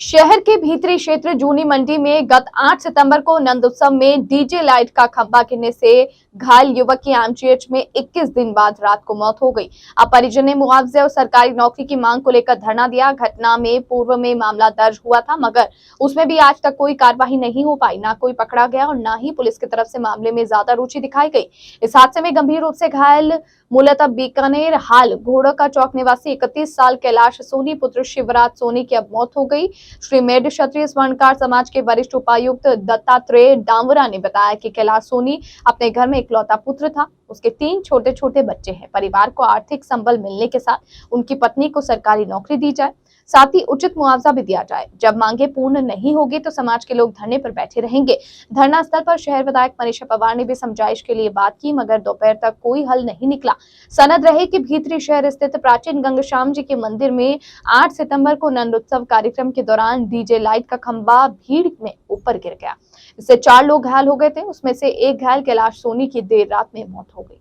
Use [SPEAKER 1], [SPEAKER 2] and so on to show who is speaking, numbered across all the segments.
[SPEAKER 1] शहर के भीतरी क्षेत्र जूनी मंडी में गत 8 सितंबर को नंद उत्सव में डीजे लाइट का खंभा गिरने से घायल युवक की एमजीएच में 21 दिन बाद रात को मौत हो गई। अब परिजन ने मुआवजे और सरकारी नौकरी की मांग को लेकर धरना दिया। घटना में पूर्व में मामला दर्ज हुआ था, मगर उसमें भी आज तक कोई कार्रवाई नहीं हो पाई, ना कोई पकड़ा गया और ना ही पुलिस की तरफ से मामले में ज्यादा रुचि दिखाई गई। इस हादसे में गंभीर रूप से घायल मूलतः बीकानेर हाल घोड़ा का चौक निवासी 31 साल कैलाश सोनी पुत्र शिवराज सोनी की अब मौत हो गई। श्री मेड क्षत्रिय स्वर्णकार समाज के वरिष्ठ उपायुक्त दत्तात्रेय डामरा ने बताया कि कैलाश सोनी अपने घर में इकलौता पुत्र था। उसके 3 छोटे छोटे बच्चे हैं। परिवार को आर्थिक संबल मिलने के साथ उनकी पत्नी को सरकारी नौकरी दी जाए, साथ ही उचित मुआवजा भी दिया जाए। जब मांगे पूर्ण नहीं होगी तो समाज के लोग धरने पर बैठे रहेंगे। धरना स्थल पर शहर विधायक मनीषा पवार ने भी समझाइश के लिए बात की, मगर दोपहर तक कोई हल नहीं निकला। सनद रहे कि भीतरी शहर स्थित प्राचीन गंगश्याम जी के मंदिर में 8 सितंबर को नंद उत्सव कार्यक्रम के दौरान डीजे लाइट का खंभा भीड़ में ऊपर गिर गया। इससे 4 लोग घायल हो गए थे। उसमें से एक घायल कैलाश सोनी की देर रात में मौत हो गई।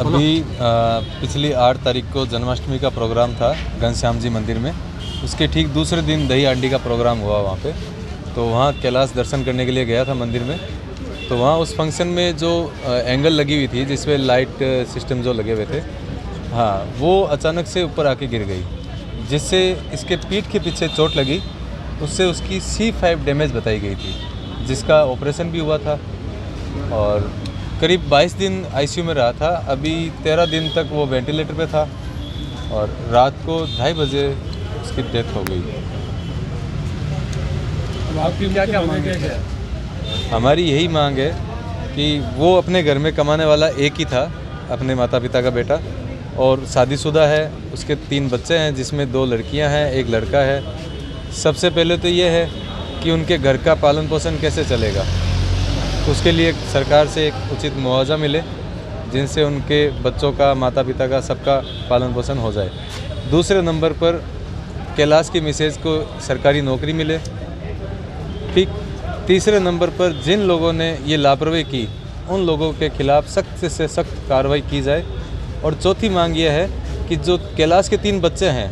[SPEAKER 2] अभी पिछली 8 तारीख को जन्माष्टमी का प्रोग्राम था घनश्याम जी मंदिर में। उसके ठीक दूसरे दिन दही हांडी का प्रोग्राम हुआ वहाँ पे। तो वहाँ कैलाश दर्शन करने के लिए गया था मंदिर में। तो वहाँ उस फंक्शन में जो एंगल लगी हुई थी, जिसमें लाइट सिस्टम जो लगे हुए थे, हाँ, वो अचानक से ऊपर आके गिर गई, जिससे इसके पीठ के पीछे चोट लगी। उससे उसकी C5 डैमेज बताई गई थी, जिसका ऑपरेशन भी हुआ था और करीब 22 दिन आईसीयू में रहा था। अभी 13 दिन तक वो वेंटिलेटर पे था और रात को 2:30 बजे उसकी डेथ हो गई।
[SPEAKER 3] आपकी क्या मांग है?
[SPEAKER 2] हमारी यही मांग है कि वो अपने घर में कमाने वाला एक ही था, अपने माता पिता का बेटा, और शादीशुदा है। उसके 3 बच्चे हैं, जिसमें 2 लड़कियां हैं, 1 लड़का है। सबसे पहले तो ये है कि उनके घर का पालन पोषण कैसे चलेगा, उसके लिए सरकार से एक उचित मुआवजा मिले, जिनसे उनके बच्चों का, माता पिता का, सबका पालन पोषण हो जाए। दूसरे नंबर पर कैलाश की मिसेज को सरकारी नौकरी मिले। ठीक तीसरे नंबर पर जिन लोगों ने ये लापरवाही की, उन लोगों के खिलाफ सख्त से सख्त कार्रवाई की जाए। और चौथी मांग ये है कि जो कैलाश के 3 बच्चे हैं,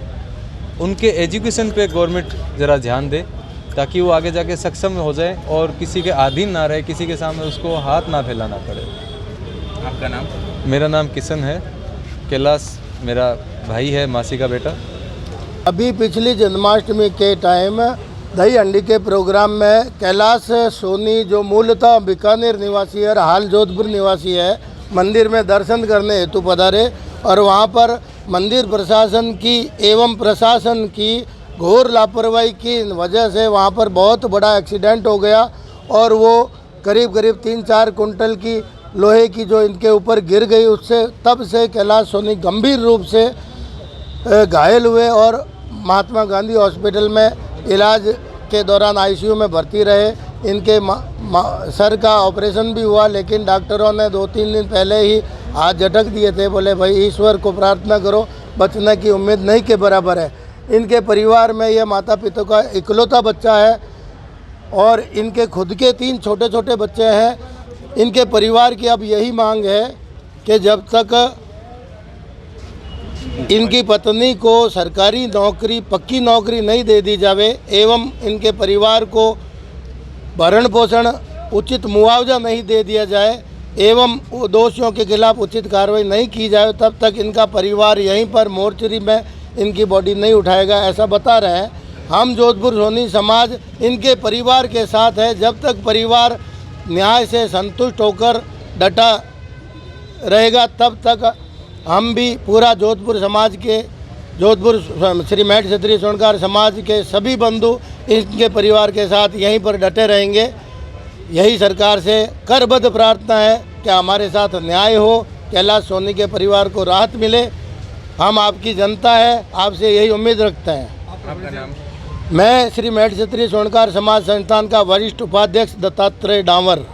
[SPEAKER 2] उनके एजुकेशन पे गवर्नमेंट ज़रा ध्यान दे, ताकि वो आगे जाके सक्षम हो जाए और किसी के अधीन ना रहे, किसी के सामने उसको हाथ ना फैलाना पड़े।
[SPEAKER 3] आपका नाम?
[SPEAKER 2] मेरा नाम किशन है। कैलाश मेरा भाई है, मासी का बेटा।
[SPEAKER 4] अभी पिछली जन्माष्टमी के टाइम दही हांडी के प्रोग्राम में कैलाश सोनी, जो मूलतः बीकानेर निवासी है और हाल जोधपुर निवासी है, मंदिर में दर्शन करने हेतु पधारे और वहाँ पर मंदिर प्रशासन की एवं प्रशासन की घोर लापरवाही की वजह से वहाँ पर बहुत बड़ा एक्सीडेंट हो गया और वो करीब 3-4 कुंटल की लोहे की जो इनके ऊपर गिर गई। उससे तब से कैलाश सोनी गंभीर रूप से घायल हुए और महात्मा गांधी हॉस्पिटल में इलाज के दौरान आईसीयू में भर्ती रहे। इनके सर का ऑपरेशन भी हुआ, लेकिन डॉक्टरों ने 2-3 दिन पहले ही हाथ झटक दिए थे। बोले भाई ईश्वर को प्रार्थना करो, बचने की उम्मीद नहीं के बराबर है। इनके परिवार में ये माता पिता का इकलौता बच्चा है और इनके खुद के 3 छोटे छोटे बच्चे हैं। इनके परिवार की अब यही मांग है कि जब तक इनकी पत्नी को सरकारी नौकरी, पक्की नौकरी नहीं दे दी जावे एवं इनके परिवार को भरण पोषण, उचित मुआवजा नहीं दे दिया जाए एवं दोषियों के खिलाफ उचित कार्रवाई नहीं की जाए, तब तक इनका परिवार यहीं पर मोर्चरी में इनकी बॉडी नहीं उठाएगा, ऐसा बता रहे हैं। हम जोधपुर सोनी समाज इनके परिवार के साथ है। जब तक परिवार न्याय से संतुष्ट होकर डटा रहेगा, तब तक हम भी पूरा जोधपुर समाज के, जोधपुर श्री मेड क्षत्रिय स्वर्णकार समाज के सभी बंधु इनके परिवार के साथ यहीं पर डटे रहेंगे। यही सरकार से करबद्ध प्रार्थना है कि हमारे साथ न्याय हो, कैलाश सोनी के परिवार को राहत मिले। हम आपकी जनता है, आपसे यही उम्मीद रखते हैं।
[SPEAKER 3] आपका नाम?
[SPEAKER 4] मैं श्री मेड क्षत्रिय स्वर्णकार समाज संस्थान का वरिष्ठ उपाध्यक्ष दत्तात्रेय डामर।